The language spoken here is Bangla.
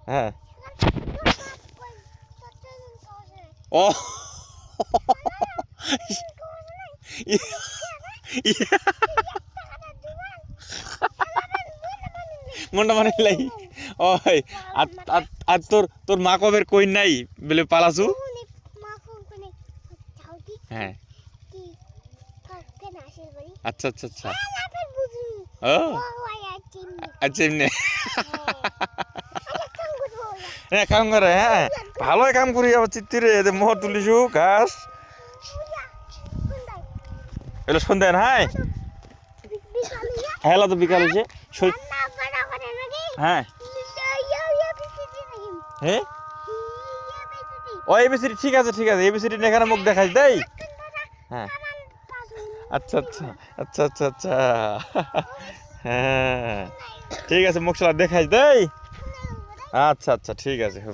হ্যাঁ ও মনটা মানে লাই ওই আর তোর তোর মা কবের কই নাই বলে পালাসু হ্যাঁ আচ্ছা আচ্ছা আচ্ছা ও আচ্ছা এমনি হ্যাঁ কাম করে হ্যাঁ ভালোই কাম করি আবার চিত্তিরে এদের মোহর তুলিছু ঘাস এলো সন্ধ্যা হ্যাঁ হ্যাঁ তো বিকাল হয়েছে হ্যাঁ হ্যাঁ ও এবিসিডি ঠিক আছে এবিসিডি এখানে মুখ দেখাস দেই হ্যাঁ আচ্ছা আচ্ছা আচ্ছা আচ্ছা আচ্ছা হ্যাঁ ঠিক আছে মুখ চলা দেখাস দেই আচ্ছা আচ্ছা ঠিক আছে